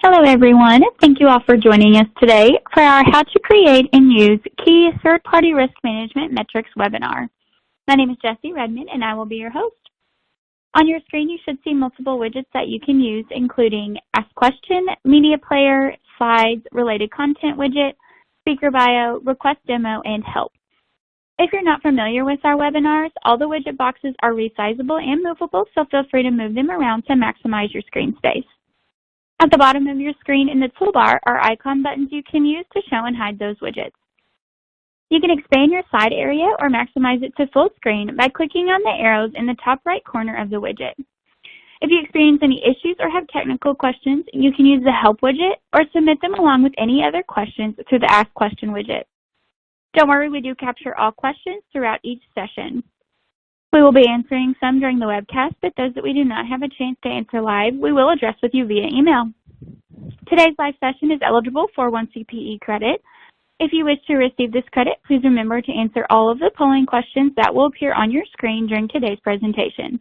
Hello everyone. Thank you all for joining us today for our How to Create and Use Key Third-Party Risk Management Metrics webinar. My name is Jessie Redmond and I will be your host. On your screen you should see multiple widgets that you can use, including Ask Question, Media Player, Slides, Related Content widget, Speaker Bio, Request Demo, and Help. If you're not familiar with our webinars, all the widget boxes are resizable and movable, so feel free to move them around to maximize your screen space. At the bottom of your screen in the toolbar are icon buttons you can use to show and hide those widgets. You can expand your side area or maximize it to full screen by clicking on the arrows in the top right corner of the widget. If you experience any issues or have technical questions, you can use the Help widget or submit them along with any other questions through the Ask Question widget. Don't worry, we do capture all questions throughout each session. We will be answering some during the webcast, but those that we do not have a chance to answer live, we will address with you via email. Today's live session is eligible for 1 CPE credit. If you wish to receive this credit, please remember to answer all of the polling questions that will appear on your screen during today's presentation.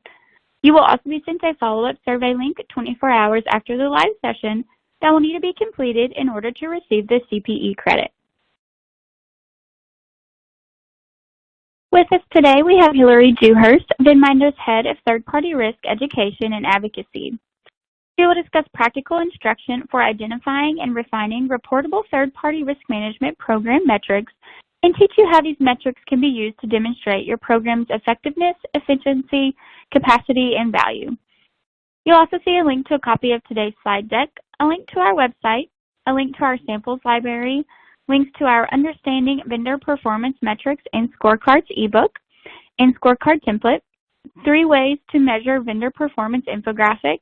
You will also be sent a follow-up survey link 24 hours after the live session that will need to be completed in order to receive the CPE credit. With us today, we have Hillary Dewhurst, VinMinder's Head of Third-Party Risk Education and Advocacy. She will discuss practical instruction for identifying and refining reportable third-party risk management program metrics and teach you how these metrics can be used to demonstrate your program's effectiveness, efficiency, capacity, and value. You'll also see a link to a copy of today's slide deck, a link to our website, a link to our samples library, links to our Understanding Vendor Performance Metrics and Scorecards ebook and Scorecard template, 3 ways to measure vendor performance infographic,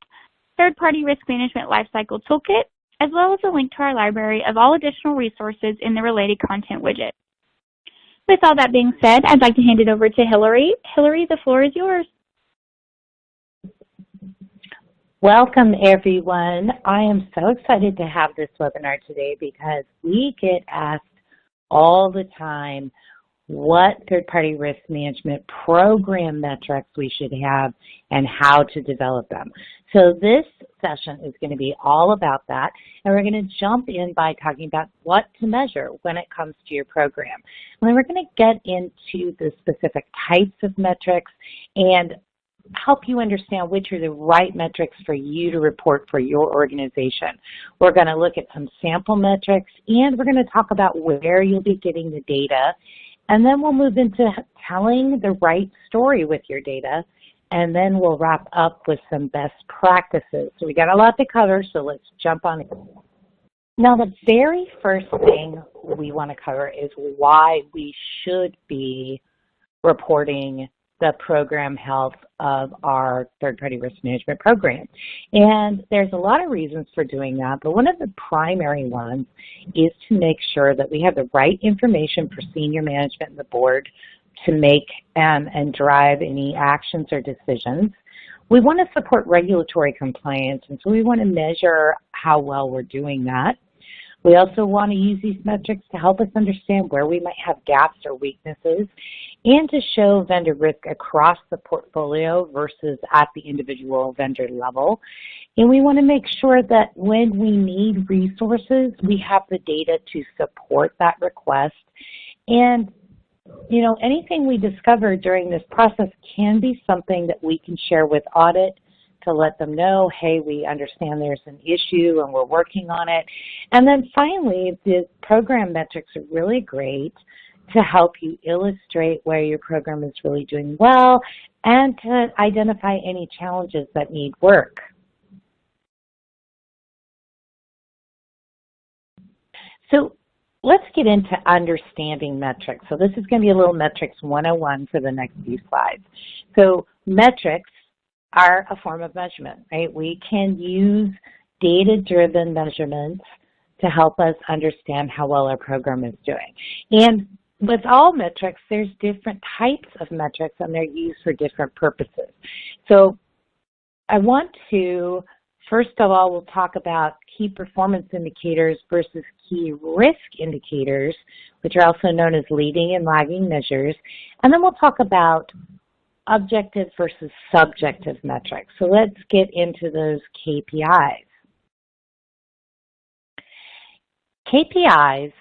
third-party risk management lifecycle toolkit, as well as a link to our library of all additional resources in the related content widget. With all that being said, I'd like to hand it over to Hillary. Hillary, the floor is yours. Welcome, everyone. I am so excited to have this webinar today because we get asked all the time what third-party risk management program metrics we should have and how to develop them. So this session is going to be all about that, and we're going to jump in by talking about what to measure when it comes to your program. And then we're going to get into the specific types of metrics and help you understand which are the right metrics for you to report for your organization. We're going to look at some sample metrics, and we're going to talk about where you'll be getting the data, and then we'll move into telling the right story with your data, and then we'll wrap up with some best practices. So we got a lot to cover, so let's jump on it. Now, the very first thing we want to cover is why we should be reporting the program health of our third-party risk management program. And there's a lot of reasons for doing that, but one of the primary ones is to make sure that we have the right information for senior management and the board to make and drive any actions or decisions. We want to support regulatory compliance, and so we want to measure how well we're doing that. We also want to use these metrics to help us understand where we might have gaps or weaknesses and to show vendor risk across the portfolio versus at the individual vendor level. And we want to make sure that when we need resources, we have the data to support that request. And, you know, anything we discover during this process can be something that we can share with audit to let them know, hey, we understand there's an issue and we're working on it. And then finally, the program metrics are really great to help you illustrate where your program is really doing well and to identify any challenges that need work. So let's get into understanding metrics. So this is going to be a little metrics 101 for the next few slides. So metrics are a form of measurement, right? We can use data-driven measurements to help us understand how well our program is doing. And with all metrics, there's different types of metrics and they're used for different purposes. So I want to, first of all, we'll talk about key performance indicators versus key risk indicators, which are also known as leading and lagging measures. And then we'll talk about objective versus subjective metrics. So let's get into those KPIs. KPIs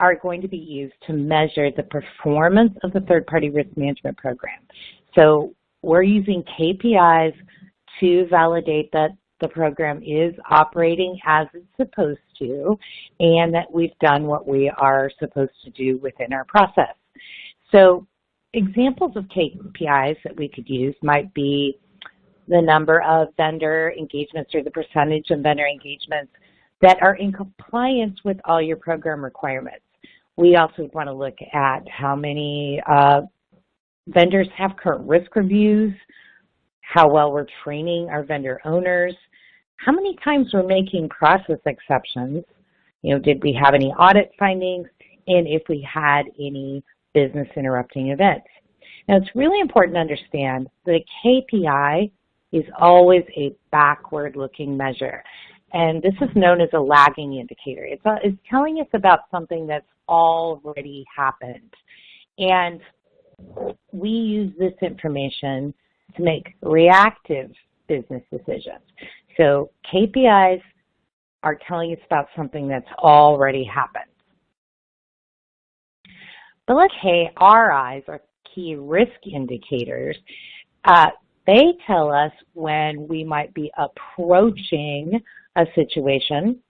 are going to be used to measure the performance of the third-party risk management program. So we're using KPIs to validate that the program is operating as it's supposed to and that we've done what we are supposed to do within our process. So examples of KPIs that we could use might be the number of vendor engagements or the percentage of vendor engagements that are in compliance with all your program requirements. We also want to look at how many vendors have current risk reviews, how well we're training our vendor owners, how many times we're making process exceptions, did we have any audit findings, and if we had any business interrupting events. Now, it's really important to understand that a KPI is always a backward-looking measure, and this is known as a lagging indicator. It's telling us about something that's already happened, and we use this information to make reactive business decisions. So KPIs are telling us about something that's already happened. But let's say RIs, or key risk indicators, they tell us when we might be approaching a situation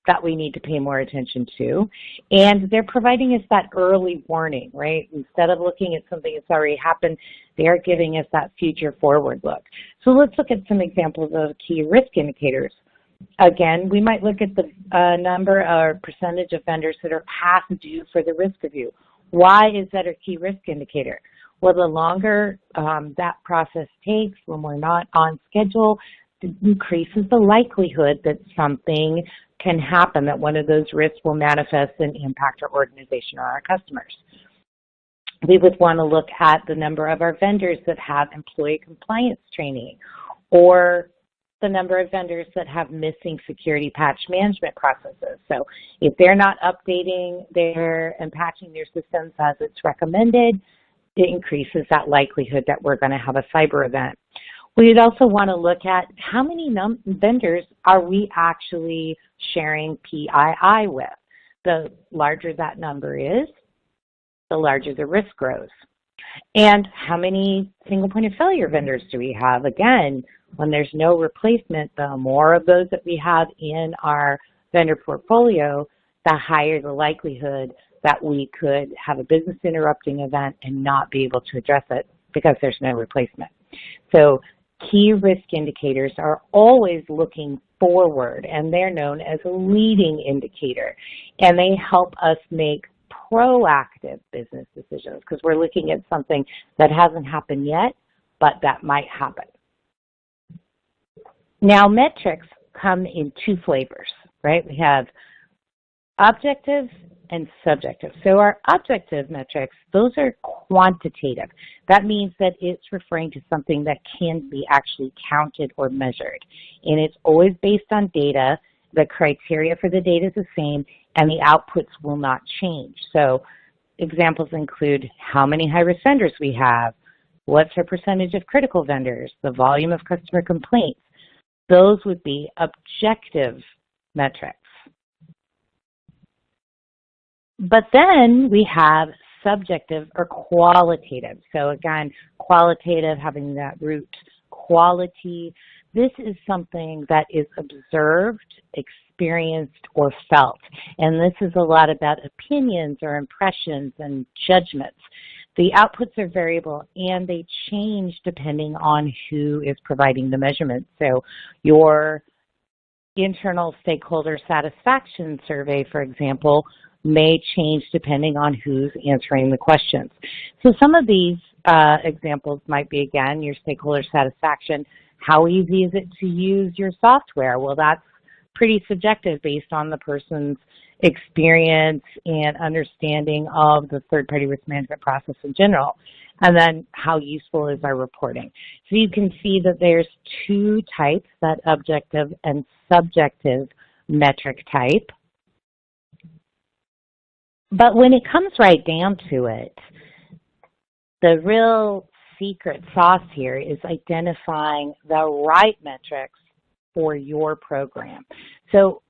that we need to pay more attention to, and they're providing us that early warning, right? Instead of looking at something that's already happened, they're giving us that future forward look. So let's look at some examples of key risk indicators. Again, we might look at the number or percentage of vendors that are past due for the risk review. Why is that a key risk indicator? Well, the longer that process takes when we're not on schedule, it increases the likelihood that something can happen, that one of those risks will manifest and impact our organization or our customers. We would want to look at the number of our vendors that have employee compliance training, or the number of vendors that have missing security patch management processes. So if they're not updating and patching their systems as it's recommended, it increases that likelihood that we're going to have a cyber event. We'd also want to look at how many vendors are we actually sharing PII with. The larger that number is, the larger the risk grows. And how many single point of failure vendors do we have? Again, when there's no replacement, the more of those that we have in our vendor portfolio, the higher the likelihood that we could have a business interrupting event and not be able to address it because there's no replacement. So key risk indicators are always looking forward, and they're known as a leading indicator, and they help us make proactive business decisions because we're looking at something that hasn't happened yet, but that might happen. Now, metrics come in two flavors, right? We have objective and subjective. So our objective metrics, those are quantitative. That means that it's referring to something that can be actually counted or measured. And it's always based on data. The criteria for the data is the same, and the outputs will not change. So examples include how many high-risk vendors we have, what's our percentage of critical vendors, the volume of customer complaints. Those would be objective metrics. But then we have subjective or qualitative. So again, qualitative, having that root quality. This is something that is observed, experienced, or felt. And this is a lot about opinions or impressions and judgments. The outputs are variable and they change depending on who is providing the measurement. So your internal stakeholder satisfaction survey, for example, may change depending on who's answering the questions. So some of these examples might be, again, your stakeholder satisfaction. How easy is it to use your software? Well, that's pretty subjective based on the person's experience and understanding of the third-party risk management process in general. And then how useful is our reporting? So you can see that there's two types, that objective and subjective metric type. But when it comes right down to it, the real secret sauce here is identifying the right metrics for your program. So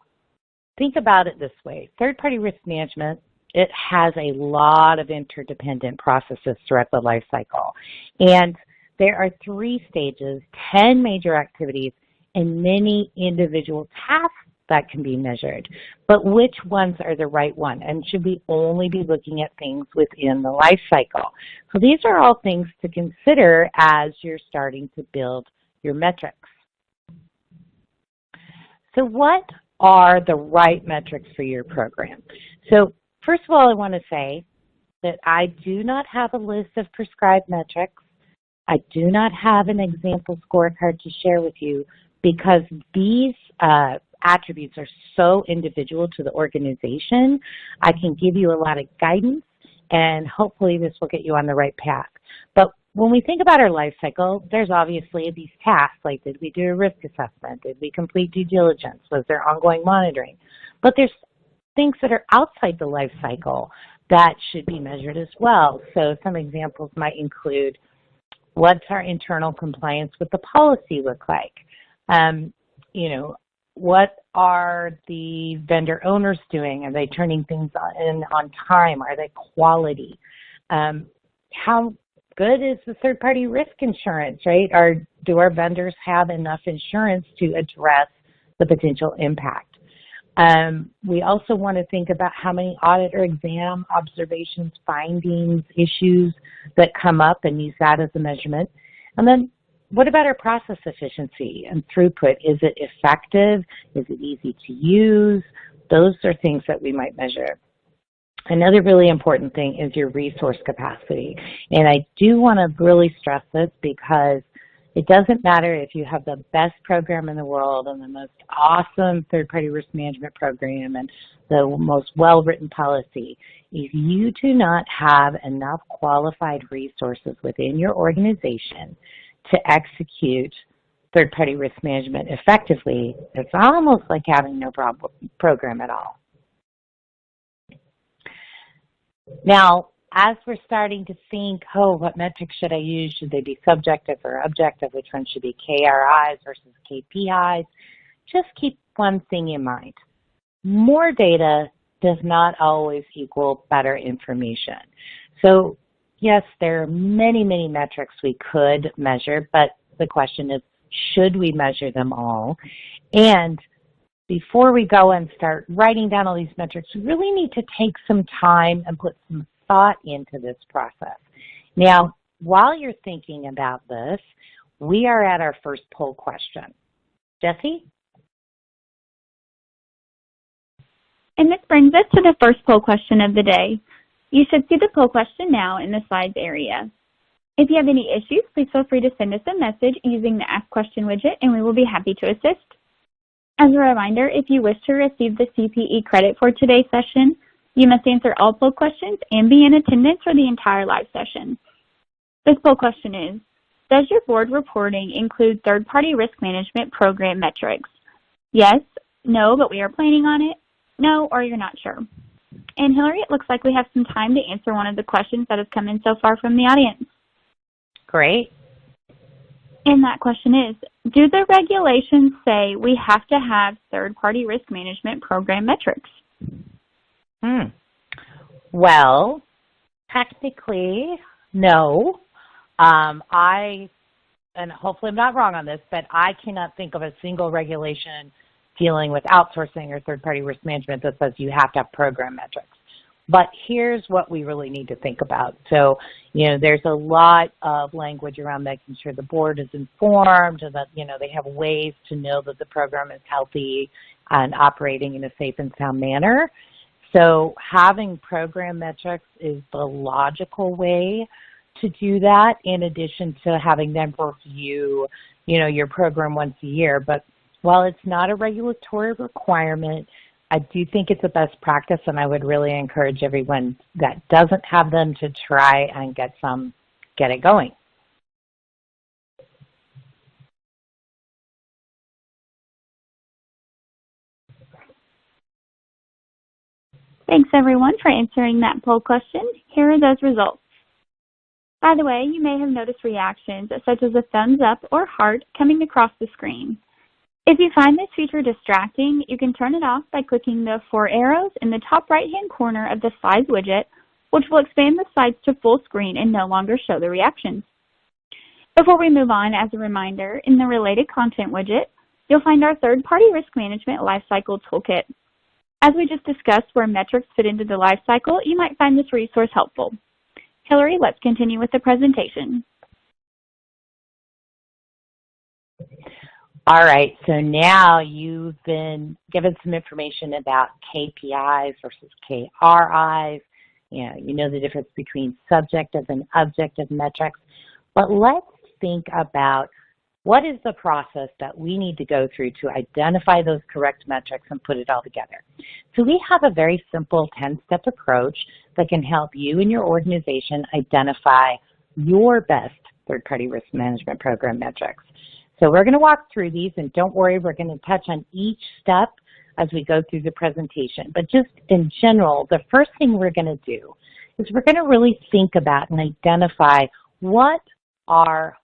think about it this way. Third-party risk management, it has a lot of interdependent processes throughout the life cycle. And there are 3 stages, 10 major activities, and many individual tasks that can be measured. But which ones are the right one? And should we only be looking at things within the life cycle? So these are all things to consider as you're starting to build your metrics. So what are the right metrics for your program? So first of all, I want to say that I do not have a list of prescribed metrics. I do not have an example scorecard to share with you because these attributes are so individual to the organization. I can give you a lot of guidance, and hopefully this will get you on the right path. But when we think about our life cycle, there's obviously these tasks, like did we do a risk assessment? Did we complete due diligence? Was there ongoing monitoring? But there's things that are outside the life cycle that should be measured as well. So some examples might include, what's our internal compliance with the policy look like? What are the vendor owners doing? Are they turning things in on time? Are they quality? How good is the third-party risk insurance, right? Do our vendors have enough insurance to address the potential impact? We also want to think about how many audit or exam observations, findings, issues that come up and use that as a measurement. And then what about our process efficiency and throughput? Is it effective? Is it easy to use? Those are things that we might measure. Another really important thing is your resource capacity. And I do want to really stress this because it doesn't matter if you have the best program in the world and the most awesome third-party risk management program and the most well-written policy. If you do not have enough qualified resources within your organization to execute third-party risk management effectively, it's almost like having no program at all. Now, as we're starting to think, what metrics should I use? Should they be subjective or objective? Which one should be KRIs versus KPIs? Just keep one thing in mind. More data does not always equal better information. So yes, there are many, many metrics we could measure, but the question is, should we measure them all? And before we go and start writing down all these metrics, we really need to take some time and put some thought into this process. Now, while you're thinking about this, we are at our first poll question. Jessie? And this brings us to the first poll question of the day. You should see the poll question now in the slides area. If you have any issues, please feel free to send us a message using the Ask Question widget, and we will be happy to assist. As a reminder, if you wish to receive the CPE credit for today's session, you must answer all poll questions and be in attendance for the entire live session. This poll question is, does your board reporting include third-party risk management program metrics? Yes, no, but we are planning on it, no, or you're not sure. And Hillary, it looks like we have some time to answer one of the questions that has come in so far from the audience. Great. And that question is, do the regulations say we have to have third-party risk management program metrics? Well, technically, no. And hopefully I'm not wrong on this, but I cannot think of a single regulation dealing with outsourcing or third-party risk management that says you have to have program metrics. But here's what we really need to think about. So, there's a lot of language around making sure the board is informed and that, they have ways to know that the program is healthy and operating in a safe and sound manner. So having program metrics is the logical way to do that, in addition to having them review, your program once a year. But while it's not a regulatory requirement, I do think it's a best practice, and I would really encourage everyone that doesn't have them to try and get it going. Thanks, everyone, for answering that poll question. Here are those results. By the way, you may have noticed reactions such as a thumbs up or heart coming across the screen. If you find this feature distracting, you can turn it off by clicking the 4 arrows in the top right-hand corner of the Slides widget, which will expand the slides to full screen and no longer show the reactions. Before we move on, as a reminder, in the Related Content widget, you'll find our third-party risk management lifecycle toolkit. As we just discussed where metrics fit into the lifecycle, you might find this resource helpful. Hillary, let's continue with the presentation. All right, so now you've been given some information about KPIs versus KRIs. You know the difference between subjective and objective metrics. But let's think about what is the process that we need to go through to identify those correct metrics and put it all together. So we have a very simple 10-step approach that can help you and your organization identify your best third-party risk management program metrics. So we're going to walk through these, and don't worry, we're going to touch on each step as we go through the presentation. But just in general, the first thing we're going to do is we're going to really think about and identify what are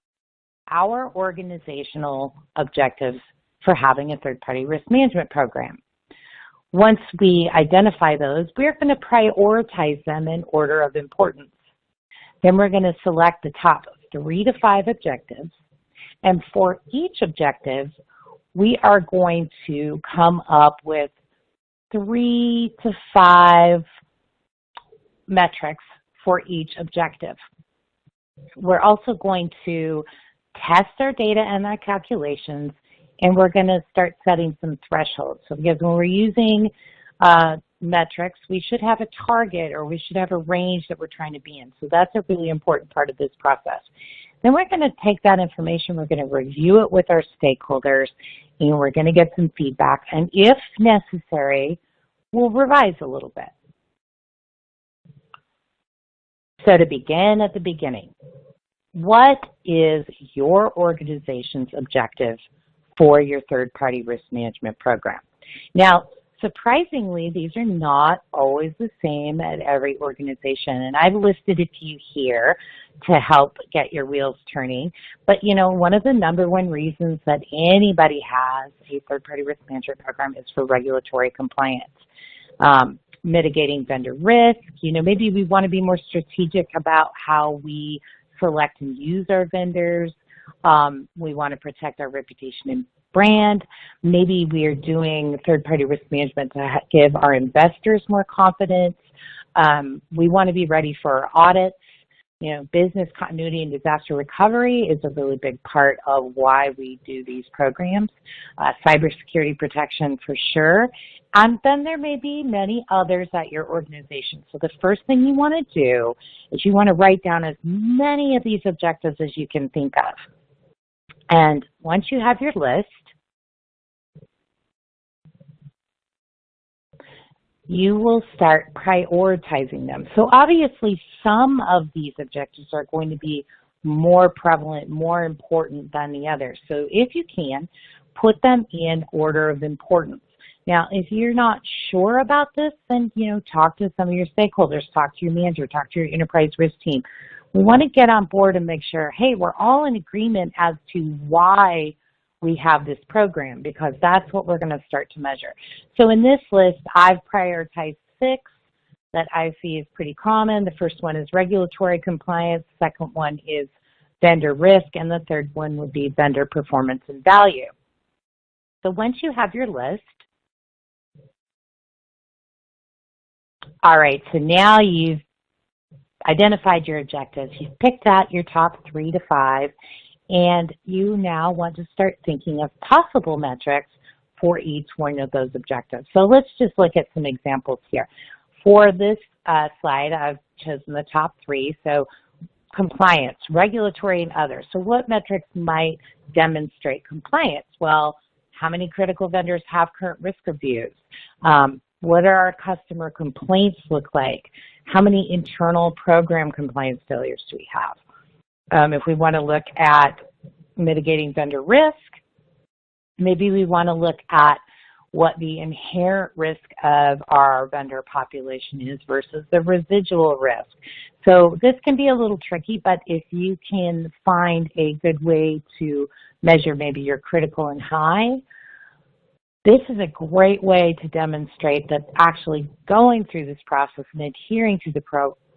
our organizational objectives for having a third-party risk management program. Once we identify those, we're going to prioritize them in order of importance. Then we're going to select the top 3 to 5 objectives. And for each objective, we are going to come up with 3 to 5 metrics for each objective. We're also going to test our data and our calculations, and we're going to start setting some thresholds. So because when we're using metrics, we should have a target or we should have a range that we're trying to be in. So that's a really important part of this process. Then we're going to take that information, we're going to review it with our stakeholders, and we're going to get some feedback. And if necessary, we'll revise a little bit. So to begin at the beginning, what is your organization's objective for your third-party risk management program? Now, surprisingly, these are not always the same at every organization, and I've listed a few here to help get your wheels turning. But, you know, one of the #1 reasons that anybody has a third-party risk management program is for regulatory compliance. Mitigating vendor risk, you know, maybe we want to be more strategic about how we select and use our vendors. We want to protect our reputation and brand. Maybe we are doing third-party risk management to give our investors more confidence. We want to be ready for our audits. You know, business continuity and disaster recovery is a really big part of why we do these programs. Cybersecurity protection for sure. And then there may be many others at your organization. So the first thing you want to do is you want to write down as many of these objectives as you can think of. And once you have your list, you will start prioritizing them. So obviously some of these objectives are going to be more prevalent, more important than the others. So if you can, put them in order of importance. Now, if you're not sure about this, then, you know, talk to some of your stakeholders, talk to your manager, talk to your enterprise risk team. We want to get on board and make sure, hey, we're all in agreement as to why we have this program, because that's what we're going to start to measure. So in this list, I've prioritized 6 that I see is pretty common. The first one is regulatory compliance, the second one is vendor risk, and the third one would be vendor performance and value. So once you have your list, all right, so now you've identified your objectives. You've picked out your top 3 to 5, and you now want to start thinking of possible metrics for each one of those objectives. So let's just look at some examples here. For this slide, I've chosen the top 3. So compliance, regulatory, and others. So what metrics might demonstrate compliance? Well, how many critical vendors have current risk reviews? What are our customer complaints look like? How many internal program compliance failures do we have? If we want to look at mitigating vendor risk, maybe we want to look at what the inherent risk of our vendor population is versus the residual risk. So this can be a little tricky, but if you can find a good way to measure maybe your critical and high This is a great way to demonstrate that actually going through this process and adhering to the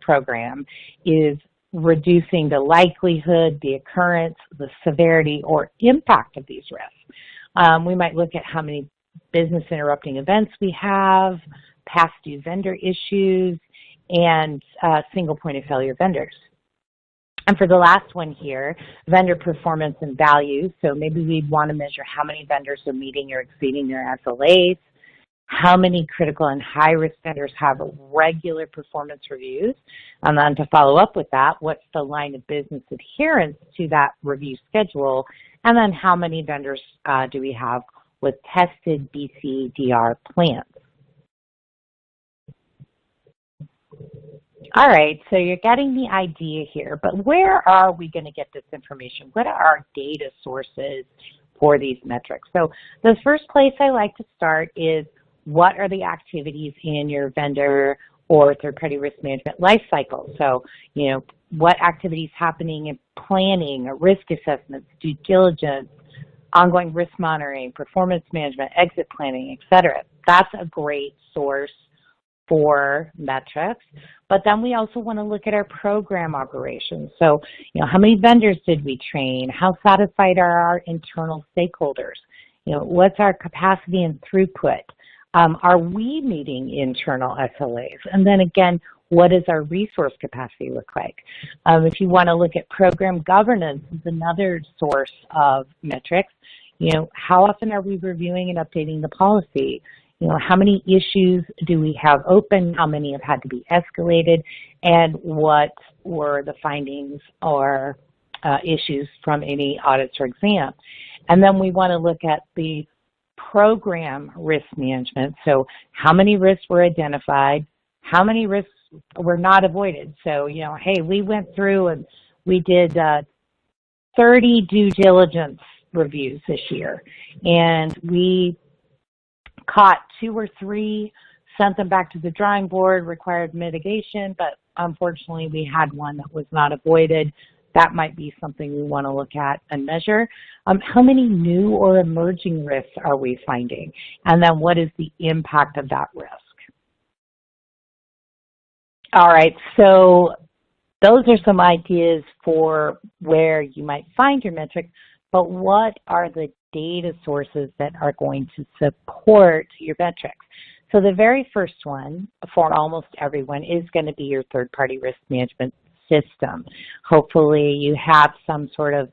program is reducing the likelihood, the occurrence, the severity, or impact of these risks. We might look at how many business interrupting events we have, past due vendor issues, and single point of failure vendors. And for the last one here, vendor performance and value. So maybe we'd want to measure how many vendors are meeting or exceeding their SLAs, how many critical and high-risk vendors have regular performance reviews, and then to follow up with that, what's the line of business adherence to that review schedule, and then how many vendors do we have with tested BCDR plans. All right, so you're getting the idea here, but where are we going to get this information? What are our data sources for these metrics? So the first place I like to start is what are the activities in your vendor or third-party risk management lifecycle? So, what activities happening in planning, or risk assessments, due diligence, ongoing risk monitoring, performance management, exit planning, et cetera. That's a great source for metrics. But then we also want to look at our program operations. So, how many vendors did we train? How satisfied are our internal stakeholders? What's our capacity and throughput? Are we meeting internal SLAs? And then again, what does our resource capacity look like? If you want to look at program governance, is another source of metrics. How often are we reviewing and updating the policy? How many issues do we have open? How many have had to be escalated? And what were the findings or issues from any audits or exam? And then we want to look at the program risk management. So how many risks were identified? How many risks were not avoided? So, hey, we went through and we did 30 due diligence reviews this year, and we caught 2 or 3, sent them back to the drawing board, required mitigation, but unfortunately we had one that was not avoided. That might be something we want to look at and measure. How many new or emerging risks are we finding? And then what is the impact of that risk? All right, so those are some ideas for where you might find your metrics, but what are the data sources that are going to support your metrics? So the very first one for almost everyone is going to be your third-party risk management system. Hopefully you have some sort of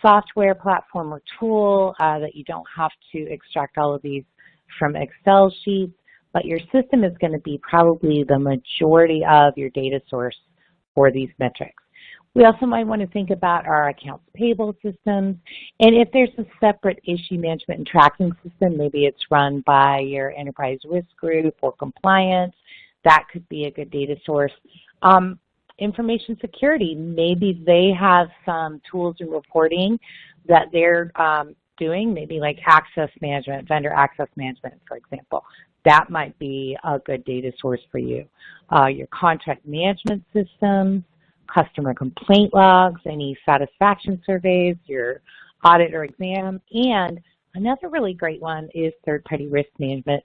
software platform or tool that you don't have to extract all of these from Excel sheets, but your system is going to be probably the majority of your data source for these metrics. We also might want to think about our accounts payable systems, and if there's a separate issue management and tracking system, maybe it's run by your enterprise risk group or compliance, that could be a good data source. Information security, maybe they have some tools and reporting that they're doing, maybe like access management, vendor access management, for example. That might be a good data source for you. Your contract management systems, customer complaint logs, any satisfaction surveys, your audit or exam, and another really great one is third-party risk management,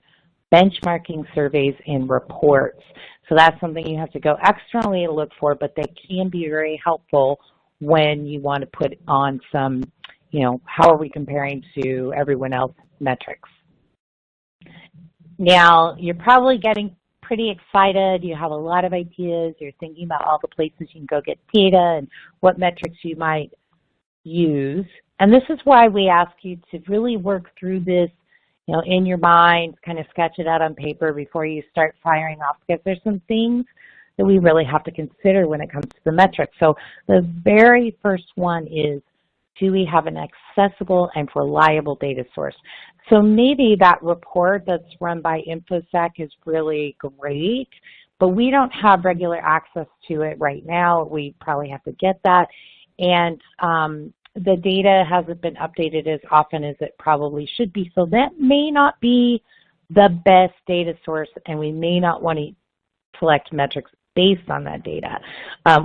benchmarking surveys and reports. So that's something you have to go externally to look for, but they can be very helpful when you want to put on some, how are we comparing to everyone else metrics. Now, you're probably getting pretty excited. You have a lot of ideas. You're thinking about all the places you can go get data and what metrics you might use. And this is why we ask you to really work through this, in your mind, kind of sketch it out on paper before you start firing off, because there's some things that we really have to consider when it comes to the metrics. So the very first one is, do we have an accessible and reliable data source? So maybe that report that's run by InfoSec is really great, but we don't have regular access to it right now. We probably have to get that. And the data hasn't been updated as often as it probably should be. So that may not be the best data source, and we may not want to select metrics based on that data.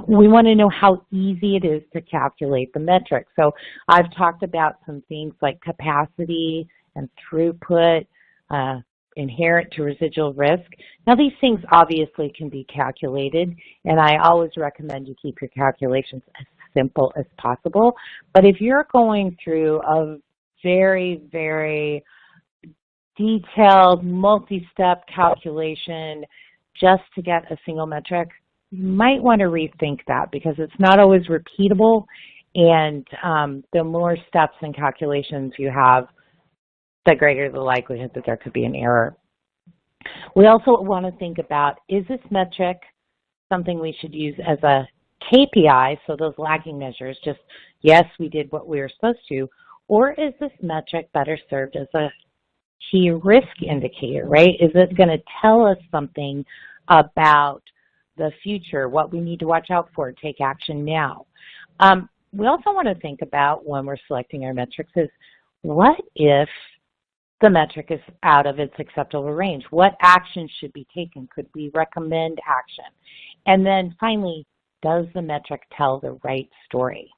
We want to know how easy it is to calculate the metrics. So I've talked about some things like capacity and throughput, inherent to residual risk. Now, these things obviously can be calculated, and I always recommend you keep your calculations as simple as possible. But if you're going through a very, very detailed, multi-step calculation just to get a single metric, you might want to rethink that because it's not always repeatable, and the more steps and calculations you have, the greater the likelihood that there could be an error. We also want to think about, is this metric something we should use as a KPI, so those lagging measures, just yes, we did what we were supposed to, or is this metric better served as a key risk indicator, right? Is it going to tell us something about the future, what we need to watch out for, take action now? We also want to think about when we're selecting our metrics is, what if the metric is out of its acceptable range? What action should be taken? Could we recommend action? And then finally, does the metric tell the right story?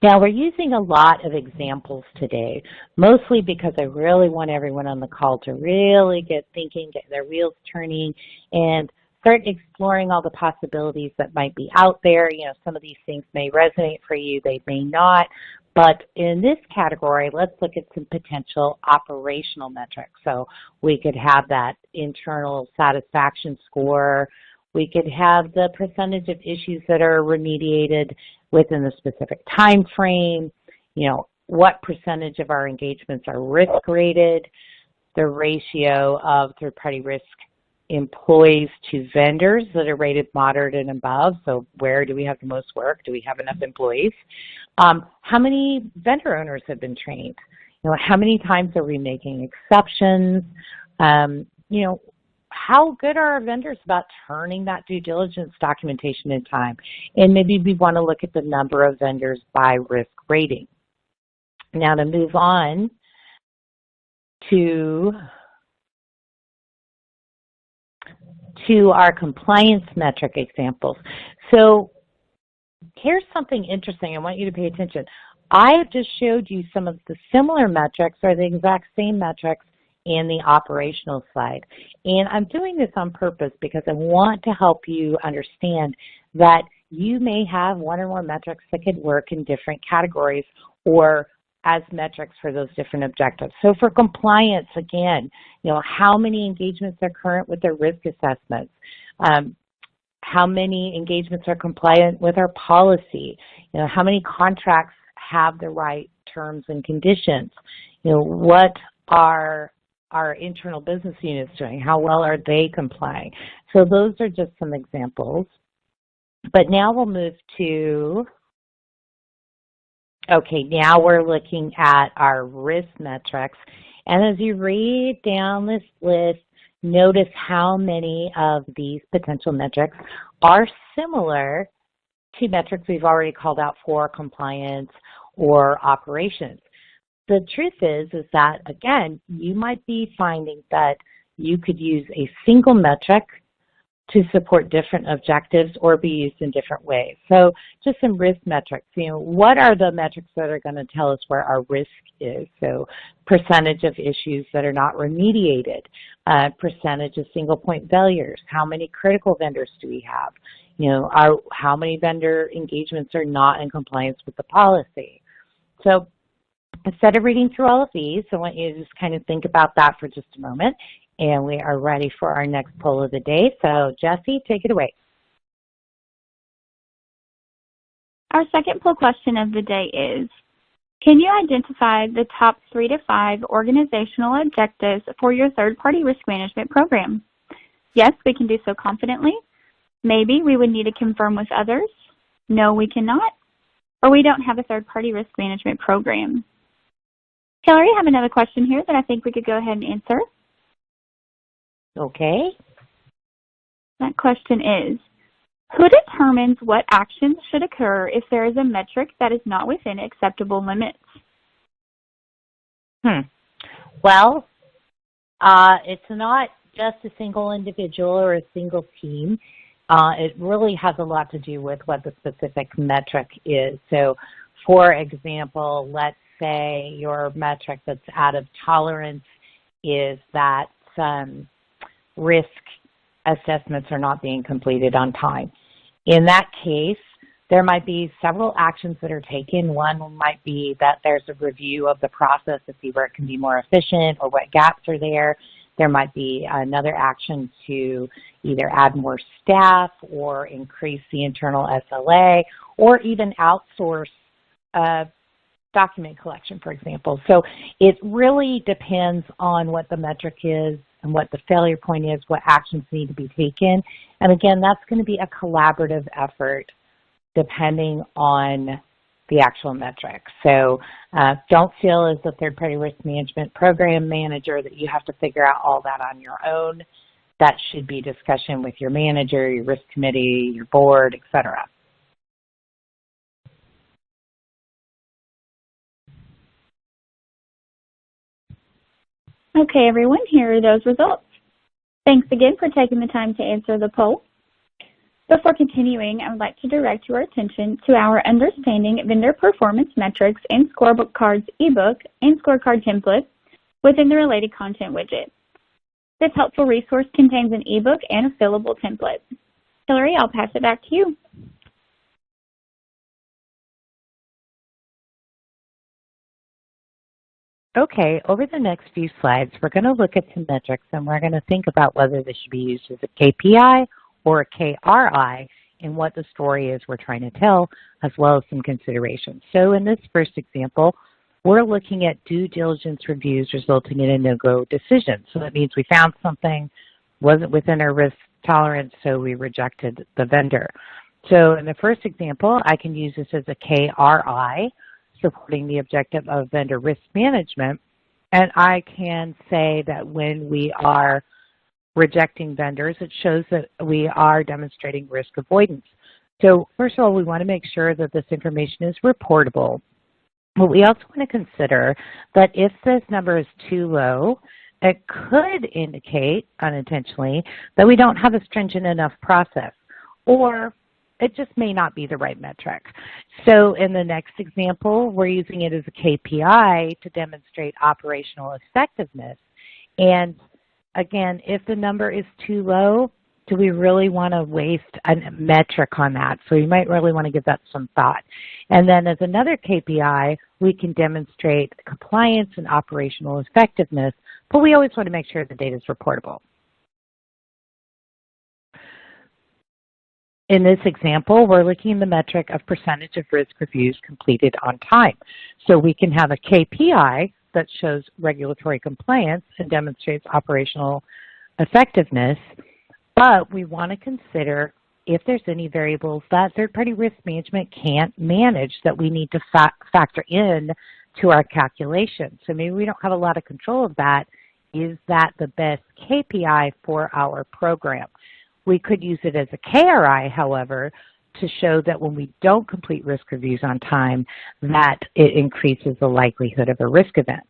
Now, we're using a lot of examples today, mostly because I really want everyone on the call to really get thinking, get their wheels turning, and start exploring all the possibilities that might be out there. You know, some of these things may resonate for you, they may not. But in this category, let's look at some potential operational metrics. So we could have that internal satisfaction score. We could have the percentage of issues that are remediated within the specific time frame. You know, what percentage of our engagements are risk rated, the ratio of third-party risk employees to vendors that are rated moderate and above. So where do we have the most work? Do we have enough employees? How many vendor owners have been trained? You know, how many times are we making exceptions? You know, how good are our vendors about turning that due diligence documentation in time? And maybe we want to look at the number of vendors by risk rating. Now to move on to our compliance metric examples. So here's something interesting. I want you to pay attention. I have just showed you some of the similar metrics or the exact same metrics in the operational side. And I'm doing this on purpose because I want to help you understand that you may have one or more metrics that could work in different categories or as metrics for those different objectives. So for compliance, again, you know, how many engagements are current with their risk assessments? How many engagements are compliant with our policy? You know, how many contracts have the right terms and conditions? You know, what are our internal business units doing? How well are they complying? So those are just some examples. But now we'll move to, okay, now we're looking at our risk metrics. And as you read down this list, notice how many of these potential metrics are similar to metrics we've already called out for compliance or operations. The truth is that, again, you might be finding that you could use a single metric to support different objectives or be used in different ways. So just some risk metrics. You know, what are the metrics that are going to tell us where our risk is? So percentage of issues that are not remediated, percentage of single point failures, how many critical vendors do we have? You know, how many vendor engagements are not in compliance with the policy? So instead of reading through all of these, I want you to just kind of think about that for just a moment. And we are ready for our next poll of the day. So Jessie, take it away. Our second poll question of the day is, can you identify the top 3 to 5 organizational objectives for your third-party risk management program? Yes, we can do so confidently. Maybe we would need to confirm with others. No, we cannot. Or we don't have a third-party risk management program. Hillary, I have another question here that I think we could go ahead and answer. Okay. That question is, who determines what actions should occur if there is a metric that is not within acceptable limits? Well, it's not just a single individual or a single team. It really has a lot to do with what the specific metric is. So, for example, let's say your metric that's out of tolerance is that risk assessments are not being completed on time. In that case, there might be several actions that are taken. One might be that there's a review of the process to see where it can be more efficient or what gaps are there. There might be another action to either add more staff or increase the internal SLA or even outsource document collection, for example. So it really depends on what the metric is and what the failure point is, what actions need to be taken. And again, that's going to be a collaborative effort depending on the actual metric. So don't feel as the third-party risk management program manager that you have to figure out all that on your own. That should be discussion with your manager, your risk committee, your board, etc. Okay, everyone, here are those results. Thanks again for taking the time to answer the poll. Before continuing, I would like to direct your attention to our Understanding Vendor Performance Metrics and Scorecards ebook and scorecard template within the related content widget. This helpful resource contains an ebook and a fillable template. Hillary, I'll pass it back to you. Okay, over the next few slides, we're going to look at some metrics and we're going to think about whether this should be used as a KPI or a KRI and what the story is we're trying to tell, as well as some considerations. So in this first example, we're looking at due diligence reviews resulting in a no-go decision. So that means we found something, wasn't within our risk tolerance, so we rejected the vendor. So in the first example, I can use this as a KRI, supporting the objective of vendor risk management, and I can say that when we are rejecting vendors, it shows that we are demonstrating risk avoidance. So first of all, we want to make sure that this information is reportable. But we also want to consider that if this number is too low, it could indicate unintentionally that we don't have a stringent enough process, or it just may not be the right metric. So in the next example, we're using it as a KPI to demonstrate operational effectiveness. And again, if the number is too low, do we really want to waste a metric on that? So you might really want to give that some thought. And then as another KPI, we can demonstrate compliance and operational effectiveness, but we always want to make sure the data is reportable. In this example, we're looking at the metric of percentage of risk reviews completed on time. So we can have a KPI that shows regulatory compliance and demonstrates operational effectiveness, but we want to consider if there's any variables that third-party risk management can't manage that we need to factor in to our calculation. So maybe we don't have a lot of control of that. Is that the best KPI for our program? We could use it as a KRI, however, to show that when we don't complete risk reviews on time, that it increases the likelihood of a risk event.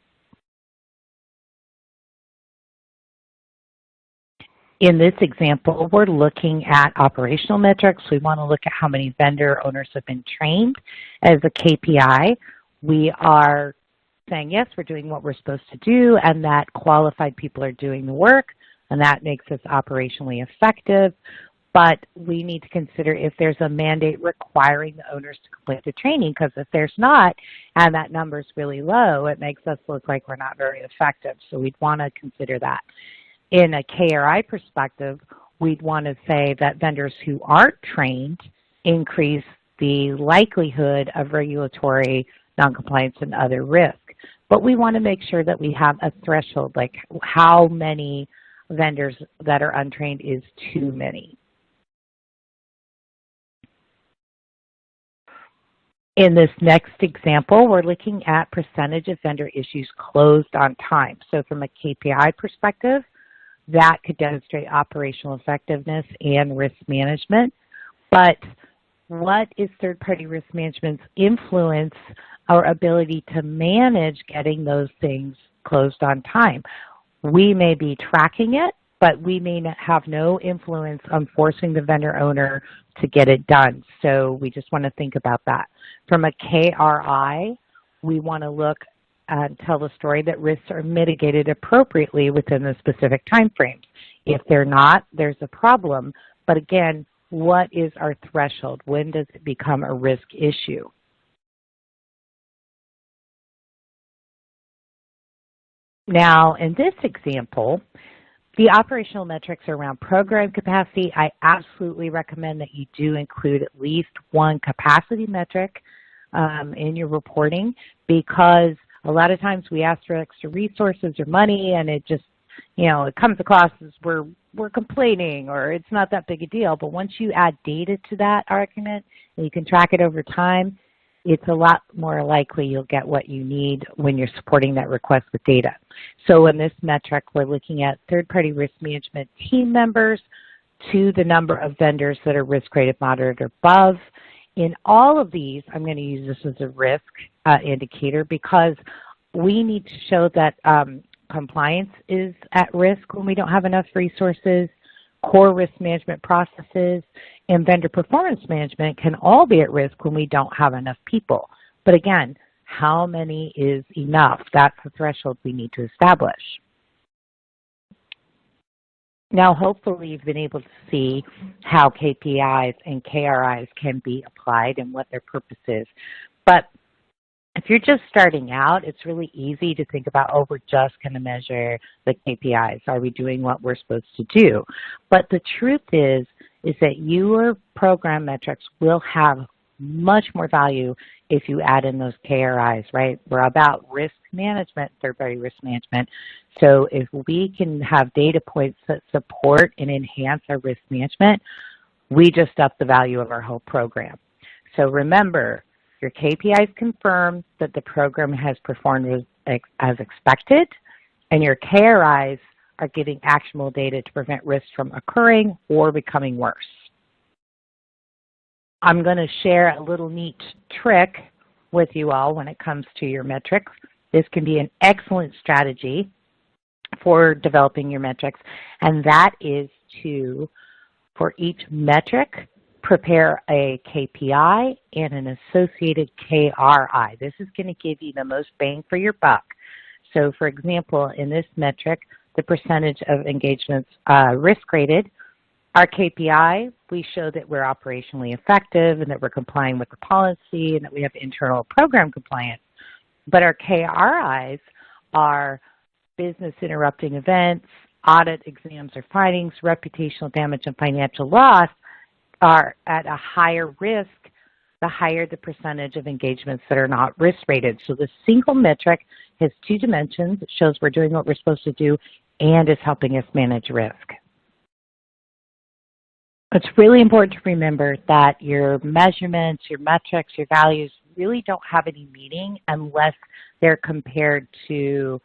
In this example, we're looking at operational metrics. We want to look at how many vendor owners have been trained as a KPI. We are saying, yes, we're doing what we're supposed to do, and that qualified people are doing the work, and that makes us operationally effective. But we need to consider if there's a mandate requiring the owners to complete the training, because if there's not, and that number is really low, it makes us look like we're not very effective. So we'd want to consider that. In a KRI perspective, we'd want to say that vendors who aren't trained increase the likelihood of regulatory noncompliance and other risk. But we want to make sure that we have a threshold, like how many vendors that are untrained is too many. In this next example, we're looking at percentage of vendor issues closed on time. So from a KPI perspective, that could demonstrate operational effectiveness and risk management. But what is third-party risk management's influence our ability to manage getting those things closed on time? We may be tracking it, but we may have no influence on forcing the vendor owner to get it done. So we just want to think about that. From a KRI, we want to look tell the story that risks are mitigated appropriately within the specific time frames. If they're not, there's a problem. But again, what is our threshold? When does it become a risk issue? Now, in this example, the operational metrics around program capacity, I absolutely recommend that you do include at least one capacity metric in your reporting, because a lot of times we ask for extra resources or money and it just, it comes across as we're complaining or it's not that big a deal. But once you add data to that argument and you can track it over time, it's a lot more likely you'll get what you need when you're supporting that request with data. So in this metric, we're looking at third-party risk management team members to the number of vendors that are risk rated moderate or above. In all of these, I'm going to use this as a risk indicator because we need to show that compliance is at risk when we don't have enough resources. Core risk management processes and vendor performance management can all be at risk when we don't have enough people. But again, how many is enough? That's the threshold we need to establish. Now, hopefully you've been able to see how KPIs and KRIs can be applied and what their purpose is. But if you're just starting out, it's really easy to think about, oh, we're just going to measure the KPIs. Are we doing what we're supposed to do? But the truth is that your program metrics will have much more value if you add in those KRIs, right? We're about risk management, third-party risk management. So if we can have data points that support and enhance our risk management, we just up the value of our whole program. So remember, your KPIs confirm that the program has performed as expected, and your KRIs are giving actionable data to prevent risks from occurring or becoming worse. I'm going to share a little neat trick with you all when it comes to your metrics. This can be an excellent strategy for developing your metrics, and that is to, for each metric, prepare a KPI and an associated KRI. This is going to give you the most bang for your buck. So for example, in this metric, the percentage of engagements risk rated, our KPI, we show that we're operationally effective and that we're complying with the policy and that we have internal program compliance. But our KRIs are business interrupting events, audit exams or findings, reputational damage and financial loss are at a higher risk the higher the percentage of engagements that are not risk rated. So the single metric has two dimensions. It shows we're doing what we're supposed to do and is helping us manage risk. It's really important to remember that your measurements, your metrics, your values really don't have any meaning unless they're compared to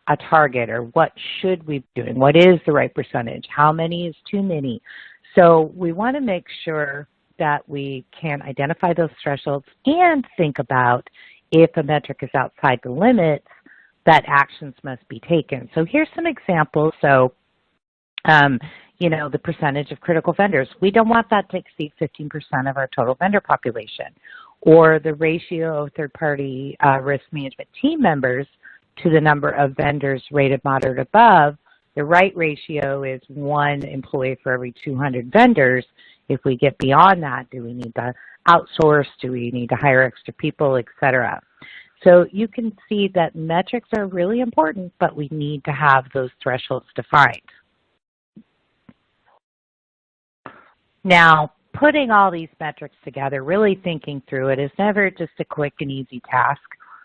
a target or what should we be doing, what is the right percentage, how many is too many. So we want to make sure that we can identify those thresholds and think about if a metric is outside the limits, that actions must be taken. So here's some examples. So, the percentage of critical vendors. We don't want that to exceed 15% of our total vendor population. Or the ratio of third-party risk management team members to the number of vendors rated moderate above. The right ratio is 1 employee for every 200 vendors. If we get beyond that, do we need to outsource? Do we need to hire extra people, et cetera? So you can see that metrics are really important, but we need to have those thresholds defined. Now, putting all these metrics together, really thinking through it is never just a quick and easy task.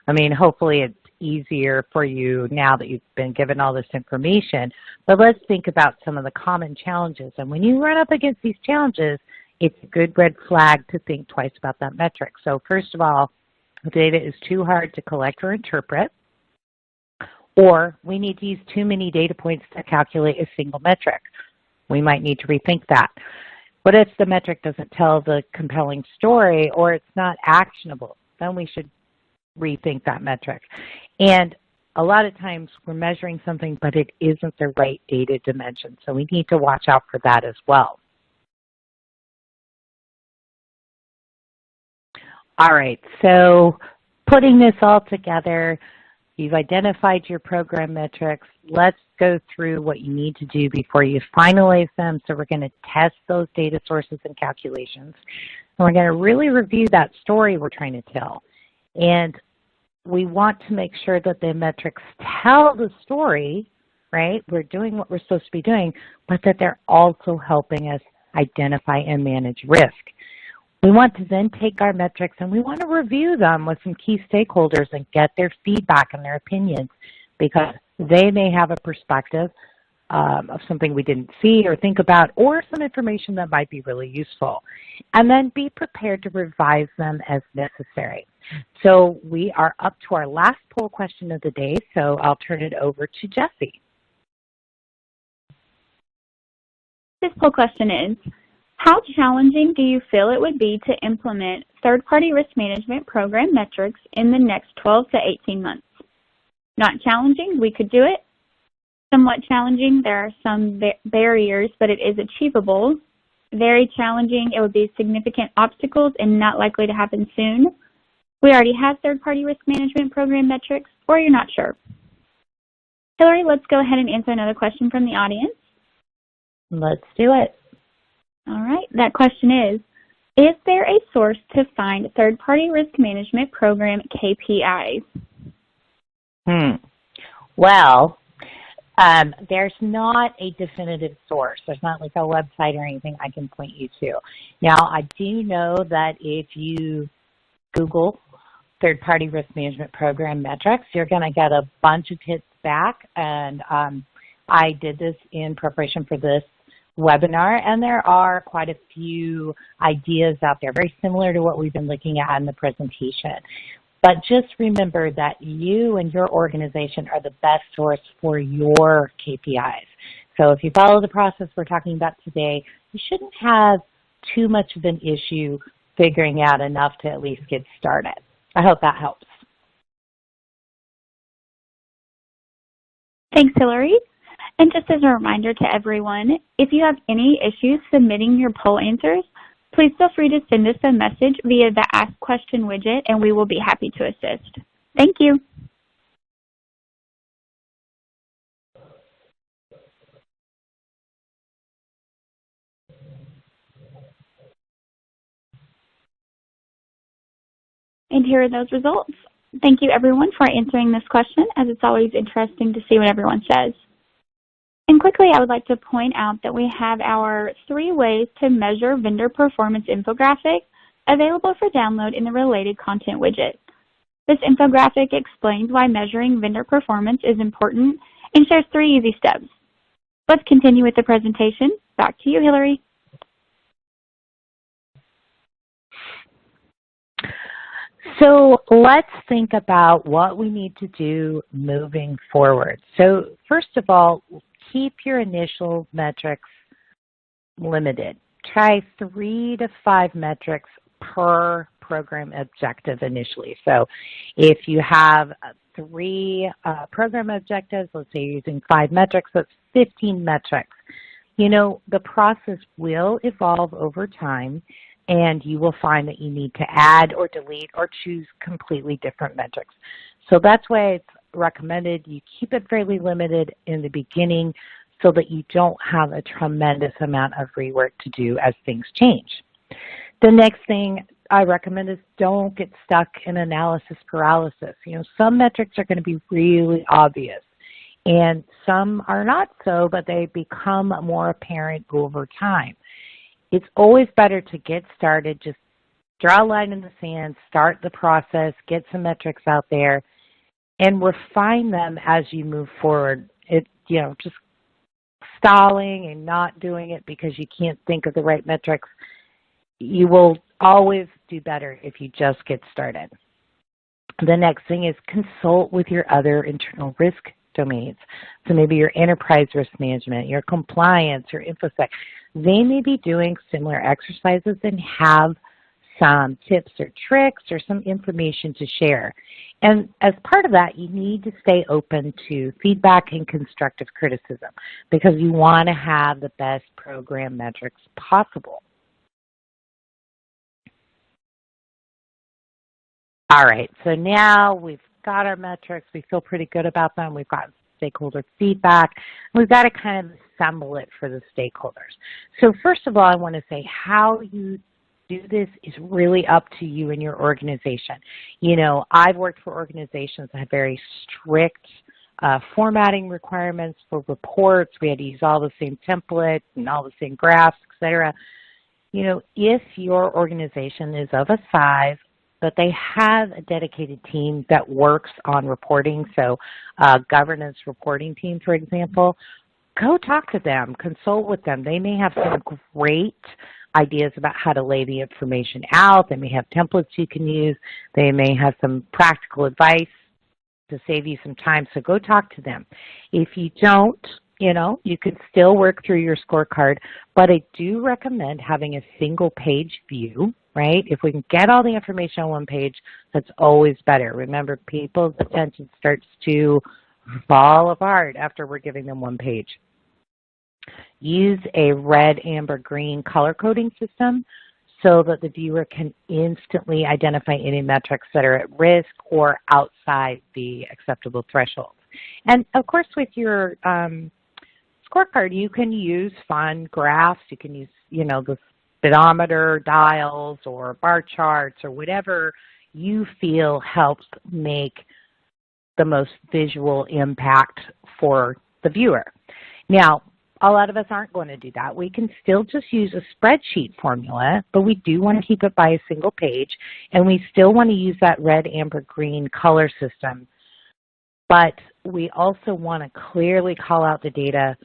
I mean, hopefully it's easier for you now that you've been given all this information, but let's think about some of the common challenges. And when you run up against these challenges, it's a good red flag to think twice about that metric. So first of all, the data is too hard to collect or interpret, or we need to use too many data points to calculate a single metric. We might need to rethink that. What if the metric doesn't tell the compelling story or it's not actionable? Then we should rethink that metric. And a lot of times we're measuring something, but it isn't the right data dimension. So we need to watch out for that as well. All right, so putting this all together, You've identified your program metrics. Let's go through what you need to do before you finalize them. So we're going to test those data sources and calculations. And we're going to really review that story we're trying to tell. And we want to make sure that the metrics tell the story, right? We're doing what we're supposed to be doing, but that they're also helping us identify and manage risk. We want to then take our metrics and we want to review them with some key stakeholders and get their feedback and their opinions, because they may have a perspective of something we didn't see or think about, or some information that might be really useful. And then be prepared to revise them as necessary. So we are up to our last poll question of the day, so I'll turn it over to Jessie. This poll question is, how challenging do you feel it would be to implement third-party risk management program metrics in the next 12 to 18 months? Not challenging, we could do it. Somewhat challenging, there are some barriers, but it is achievable. Very challenging, it would be significant obstacles and not likely to happen soon. We already have third-party risk management program metrics, or you're not sure. Hillary, let's go ahead and answer another question from the audience. Let's do it. All right, that question is there a source to find third-party risk management program KPIs? Well, there's not a definitive source. There's not like a website or anything I can point you to. Now, I do know that if you Google third-party risk management program metrics, you're going to get a bunch of hits back, and I did this in preparation for this webinar, and there are quite a few ideas out there, very similar to what we've been looking at in the presentation. But just remember that you and your organization are the best source for your KPIs. So if you follow the process we're talking about today, you shouldn't have too much of an issue figuring out enough to at least get started. I hope that helps. Thanks, Hillary. And just as a reminder to everyone, if you have any issues submitting your poll answers, please feel free to send us a message via the Ask Question widget, and we will be happy to assist. Thank you. And here are those results. Thank you, everyone, for answering this question, as it's always interesting to see what everyone says. And quickly, I would like to point out that we have our 3 ways to measure vendor performance infographic available for download in the related content widget. This infographic explains why measuring vendor performance is important and shares 3 easy steps. Let's continue with the presentation. Back to you, Hillary. So let's think about what we need to do moving forward. So first of all, keep your initial metrics limited. Try 3 to 5 metrics per program objective initially. So if you have 3 program objectives, let's say you're using 5 metrics, that's 15 metrics. You know, the process will evolve over time, and you will find that you need to add or delete or choose completely different metrics. So that's why it's recommended you keep it fairly limited in the beginning so that you don't have a tremendous amount of rework to do as things change. The next thing I recommend is don't get stuck in analysis paralysis. You know, some metrics are going to be really obvious, and some are not so, but they become more apparent over time. It's always better to get started, just draw a line in the sand, start the process, get some metrics out there, and refine them as you move forward. Just stalling and not doing it because you can't think of the right metrics, you will always do better if you just get started. The next thing is consult with your other internal risk domains. So maybe your enterprise risk management, your compliance, your InfoSec. They may be doing similar exercises and have some tips or tricks or some information to share. And as part of that, you need to stay open to feedback and constructive criticism because you want to have the best program metrics possible. All right, so now we've got our metrics. We feel pretty good about them. We've got stakeholder feedback. We've got to kind of assemble it for the stakeholders. So first of all, I want to say how you do this is really up to you and your organization. You know, I've worked for organizations that have very strict formatting requirements for reports. We had to use all the same templates and all the same graphs, etc. You know, if your organization is of a size that they have a dedicated team that works on reporting, so governance reporting team, for example, go talk to them, consult with them. They may have some great ideas about how to lay the information out. They may have templates you can use. They may have some practical advice to save you some time, so go talk to them. If you don't, you know, you can still work through your scorecard, but I do recommend having a single page view, right? If we can get all the information on one page, that's always better. Remember, people's attention starts to fall apart after we're giving them one page. Use a red, amber, green color coding system so that the viewer can instantly identify any metrics that are at risk or outside the acceptable thresholds. And of course, with your scorecard, you can use fun graphs. You can use, you know, the speedometer dials or bar charts or whatever you feel helps make the most visual impact for the viewer. Now, a lot of us aren't going to do that. We can still just use a spreadsheet formula, but we do want to keep it by a single page, and we still want to use that red, amber, green color system. But we also want to clearly call out the data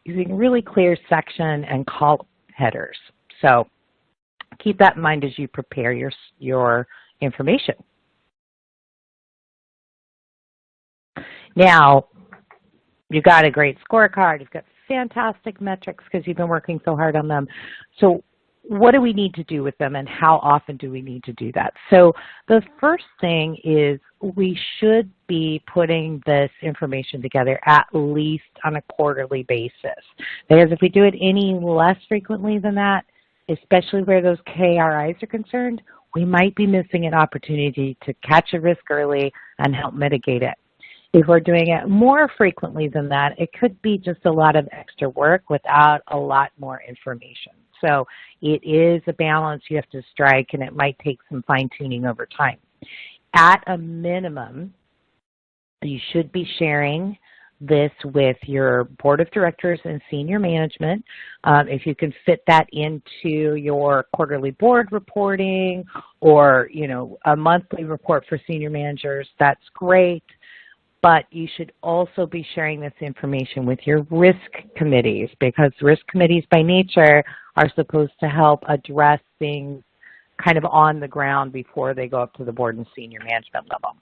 using really clear section and column headers. So keep that in mind as you prepare your information. Now, you've got a great scorecard. You've got fantastic metrics because you've been working so hard on them. So what do we need to do with them, and how often do we need to do that? So the first thing is we should be putting this information together at least on a quarterly basis. Because if we do it any less frequently than that, especially where those KRIs are concerned, we might be missing an opportunity to catch a risk early and help mitigate it. If we're doing it more frequently than that, it could be just a lot of extra work without a lot more information. So it is a balance you have to strike, and it might take some fine-tuning over time. At a minimum, you should be sharing this with your board of directors and senior management. If you can fit that into your quarterly board reporting or, you know, a monthly report for senior managers, that's great. But you should also be sharing this information with your risk committees, because risk committees by nature are supposed to help address things kind of on the ground before they go up to the board and senior management level.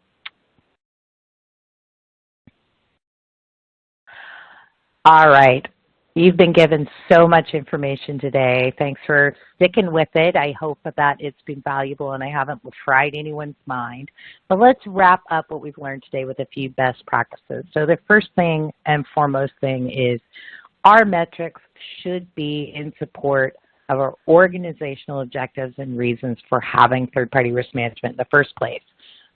All right. You've been given so much information today. Thanks for sticking with it. I hope that it's been valuable and I haven't fried anyone's mind. But let's wrap up what we've learned today with a few best practices. So the first thing and foremost thing is our metrics should be in support of our organizational objectives and reasons for having third-party risk management in the first place.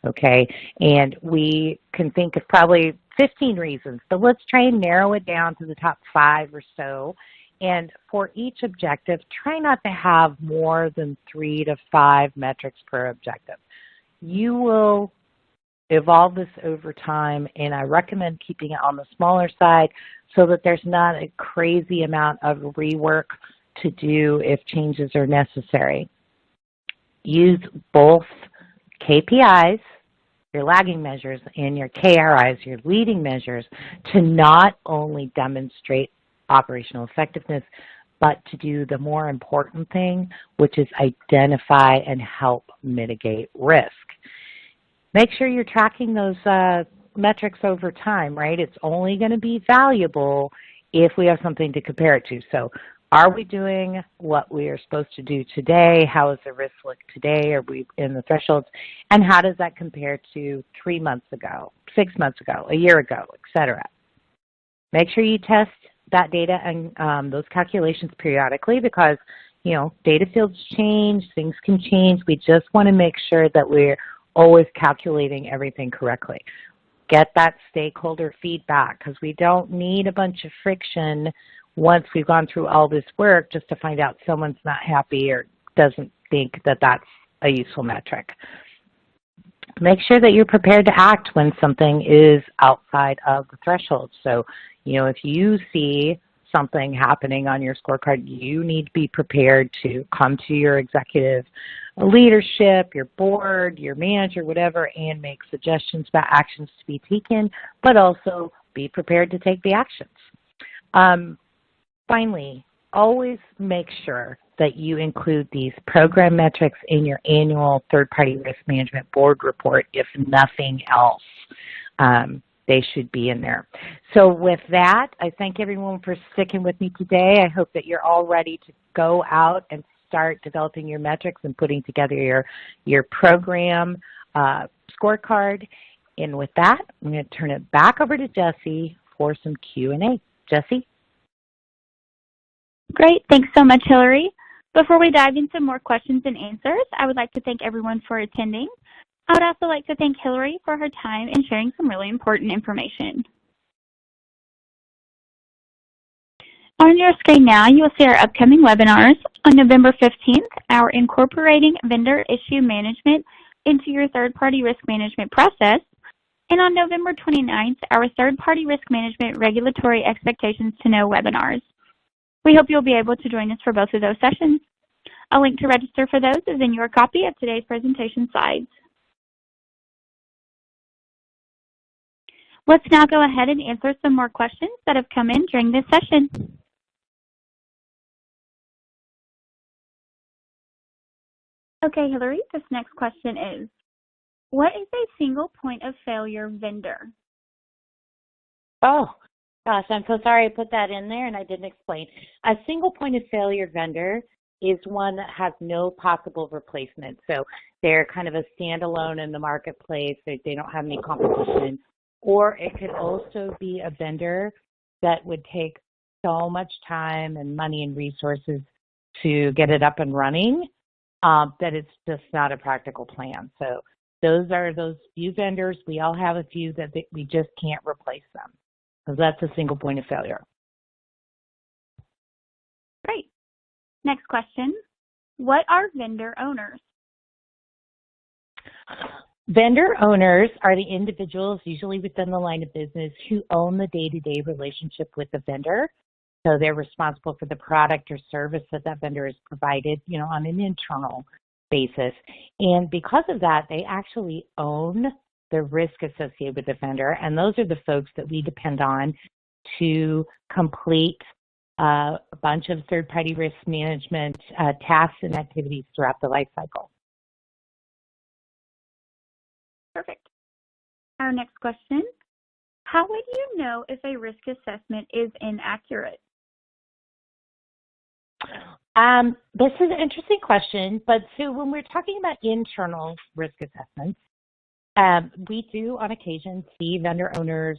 Okay, and we can think of probably 15 reasons, but let's try and narrow it down to the top 5 or so. And for each objective, try not to have more than 3 to 5 metrics per objective. You will evolve this over time, and I recommend keeping it on the smaller side so that there's not a crazy amount of rework to do if changes are necessary. Use both KPIs, your lagging measures, and your KRIs, your leading measures, to not only demonstrate operational effectiveness, but to do the more important thing, which is identify and help mitigate risk. Make sure you're tracking those metrics over time, right? It's only going to be valuable if we have something to compare it to. So are we doing what we are supposed to do today? How is the risk look today? Are we in the thresholds? And how does that compare to 3 months ago, 6 months ago, a year ago, et cetera? Make sure you test that data and those calculations periodically, because, you know, data fields change, things can change. We just want to make sure that we're always calculating everything correctly. Get that stakeholder feedback, because we don't need a bunch of friction once we've gone through all this work just to find out someone's not happy or doesn't think that that's a useful metric. Make sure that you're prepared to act when something is outside of the threshold. So, if you see something happening on your scorecard, you need to be prepared to come to your executive leadership, your board, your manager, whatever, and make suggestions about actions to be taken, but also be prepared to take the actions. Finally, always make sure that you include these program metrics in your annual third-party risk management board report. If nothing else, they should be in there. So with that, I thank everyone for sticking with me today. I hope that you're all ready to go out and start developing your metrics and putting together your program scorecard. And with that, I'm going to turn it back over to Jessie for some Q&A. Jessie? Great. Thanks so much, Hillary. Before we dive into more questions and answers, I would like to thank everyone for attending. I would also like to thank Hillary for her time and sharing some really important information. On your screen now, you will see our upcoming webinars. On November 15th, our Incorporating Vendor Issue Management into Your Third-Party Risk Management Process. And on November 29th, our Third-Party Risk Management Regulatory Expectations to Know webinars. We hope you'll be able to join us for both of those sessions. A link to register for those is in your copy of today's presentation slides. Let's now go ahead and answer some more questions that have come in during this session. Okay, Hillary, this next question is, what is a single point of failure vendor? Oh, gosh, I'm so sorry I put that in there and I didn't explain. A single point of failure vendor is one that has no possible replacement. So they're kind of a standalone in the marketplace. They don't have any competition. Or it could also be a vendor that would take so much time and money and resources to get it up and running that it's just not a practical plan. So those are those few vendors. We all have a few that we just can't replace them. So that's a single point of failure. Great. Next question. What are vendor owners? Vendor owners are the individuals, usually within the line of business, who own the day-to-day relationship with the vendor. So they're responsible for the product or service that vendor is provided, on an internal basis. And because of that, they actually own the risk associated with the vendor. And those are the folks that we depend on to complete a bunch of third-party risk management tasks and activities throughout the life cycle. Perfect. Our next question, how would you know if a risk assessment is inaccurate? This is an interesting question, but so when we're talking about internal risk assessments, we do on occasion see vendor owners,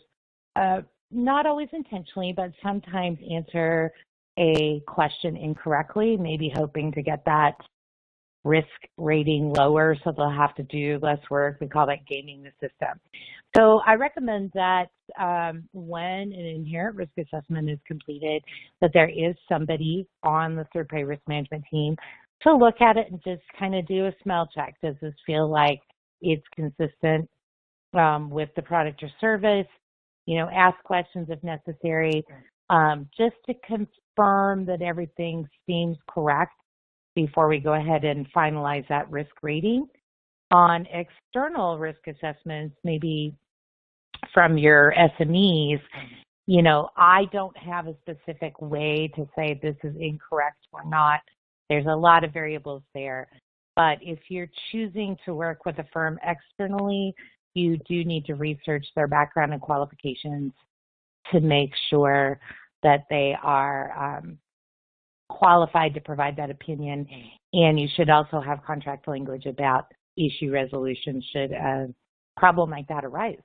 not always intentionally, but sometimes answer a question incorrectly, maybe hoping to get that risk rating lower, so they'll have to do less work. We call that gaming the system. So I recommend that when an inherent risk assessment is completed, that there is somebody on the third-party risk management team to look at it and just kind of do a smell check. Does this feel like it's consistent with the product or service? Ask questions if necessary, just to confirm that everything seems correct before we go ahead and finalize that risk rating. On external risk assessments, maybe from your SMEs, I don't have a specific way to say this is incorrect or not. There's a lot of variables there. But if you're choosing to work with a firm externally, you do need to research their background and qualifications to make sure that they are qualified to provide that opinion. And you should also have contract language about issue resolution should a problem like that arise.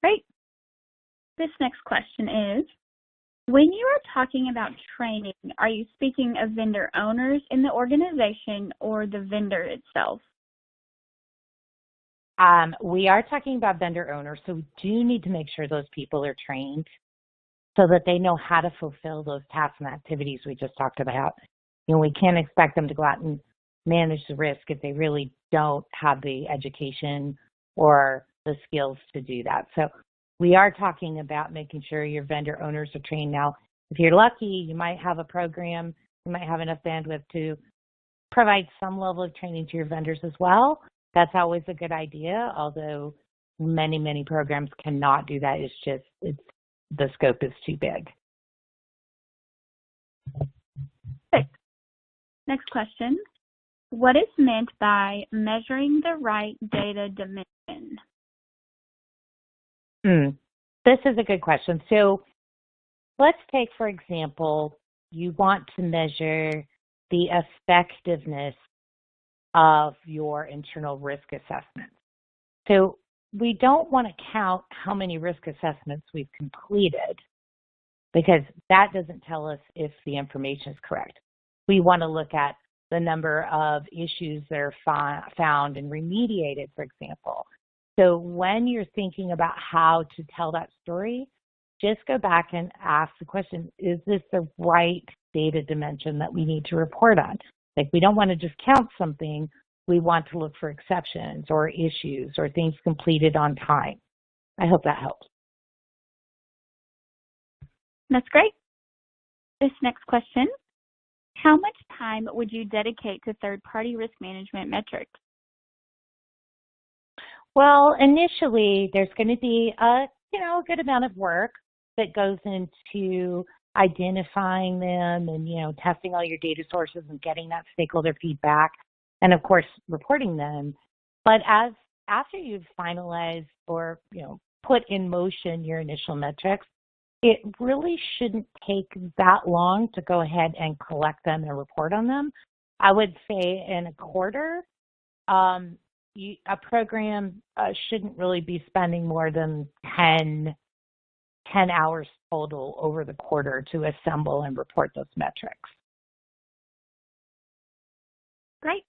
Great. This next question is, When you are talking about training, are you speaking of vendor owners in the organization or the vendor itself? We are talking about vendor owners, so we do need to make sure those people are trained so that they know how to fulfill those tasks and activities we just talked about. We can't expect them to go out and manage the risk if they really don't have the education or the skills to do that. So we are talking about making sure your vendor owners are trained. Now, if you're lucky, you might have a program, you might have enough bandwidth to provide some level of training to your vendors as well. That's always a good idea, although many, many programs cannot do that. The scope is too big. Perfect. Next question. What is meant by measuring the right data dimension? This is a good question. So let's take, for example, you want to measure the effectiveness of your internal risk assessments. So we don't want to count how many risk assessments we've completed because that doesn't tell us if the information is correct. We want to look at the number of issues that are found and remediated, for example. So when you're thinking about how to tell that story, just go back and ask the question, is this the right data dimension that we need to report on? Like, we don't want to just count something. We want to look for exceptions or issues or things completed on time. I hope that helps. That's great. This next question, how much time would you dedicate to third-party risk management metrics? Well, initially, there's going to be a good amount of work that goes into identifying them and, testing all your data sources and getting that stakeholder feedback and, of course, reporting them. But after you've finalized or, put in motion your initial metrics, it really shouldn't take that long to go ahead and collect them and report on them. I would say in a quarter, a program shouldn't really be spending more than 10 hours total over the quarter to assemble and report those metrics. Great.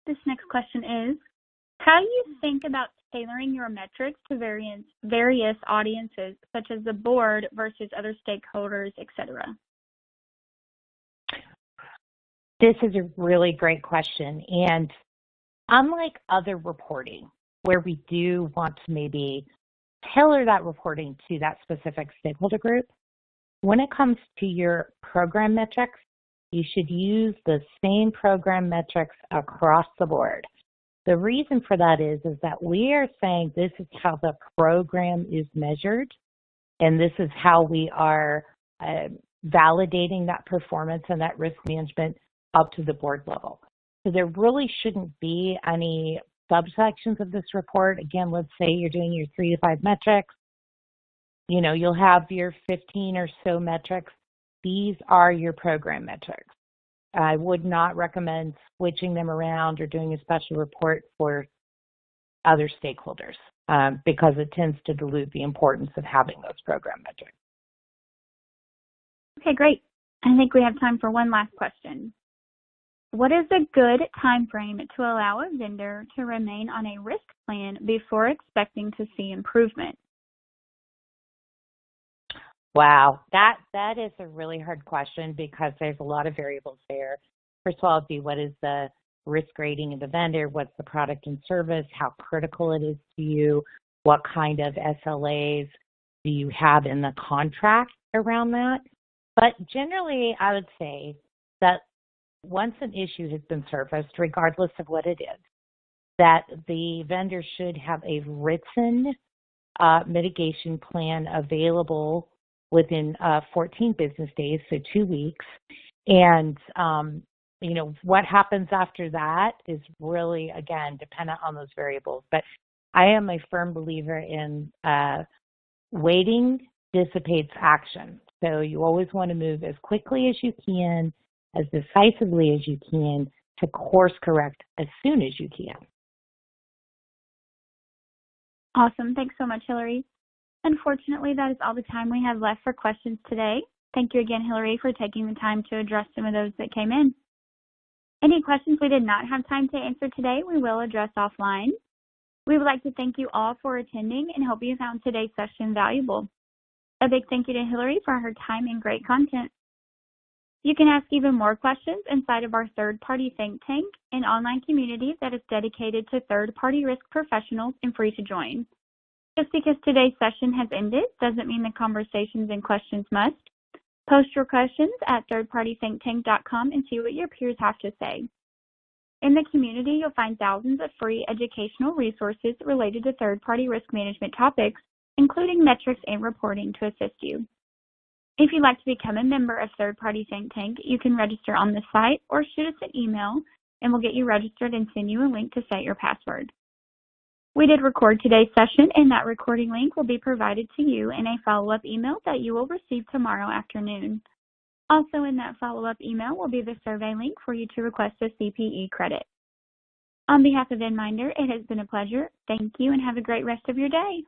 This next question is, how do you think about tailoring your metrics to various audiences, such as the board versus other stakeholders, etc.? This is a really great question. And unlike other reporting, where we do want to maybe tailor that reporting to that specific stakeholder group, when it comes to your program metrics, you should use the same program metrics across the board. The reason for that is that we are saying this is how the program is measured, and this is how we are validating that performance and that risk management up to the board level. So there really shouldn't be any subsections of this report. Again, let's say you're doing your 3 to 5 metrics. You'll have your 15 or so metrics. These are your program metrics. I would not recommend switching them around or doing a special report for other stakeholders because it tends to dilute the importance of having those program metrics. Okay, great. I think we have time for one last question. What is a good time frame to allow a vendor to remain on a risk plan before expecting to see improvement? Wow, that is a really hard question because there's a lot of variables there. First of all, what is the risk rating of the vendor? What's the product and service? How critical it is to you? What kind of SLAs do you have in the contract around that? But generally, I would say that once an issue has been surfaced, regardless of what it is, that the vendor should have a written mitigation plan available within 14 business days, so 2 weeks. And, what happens after that is really, again, dependent on those variables. But I am a firm believer in waiting dissipates action. So you always want to move as quickly as you can, as decisively as you can, to course correct as soon as you can. Awesome. Thanks so much, Hillary. Unfortunately, that is all the time we have left for questions today. Thank you again, Hillary, for taking the time to address some of those that came in. Any questions we did not have time to answer today, we will address offline. We would like to thank you all for attending and hope you found today's session valuable. A big thank you to Hillary for her time and great content. You can ask even more questions inside of our third-party think tank, an online community that is dedicated to third-party risk professionals and free to join. Just because today's session has ended doesn't mean the conversations and questions must. Post your questions at thirdpartythinktank.com and see what your peers have to say. In the community, you'll find thousands of free educational resources related to third-party risk management topics, including metrics and reporting to assist you. If you'd like to become a member of Third Party Think Tank, you can register on the site or shoot us an email, and we'll get you registered and send you a link to set your password. We did record today's session, and that recording link will be provided to you in a follow-up email that you will receive tomorrow afternoon. Also in that follow-up email will be the survey link for you to request a CPE credit. On behalf of Inminder, it has been a pleasure. Thank you, and have a great rest of your day.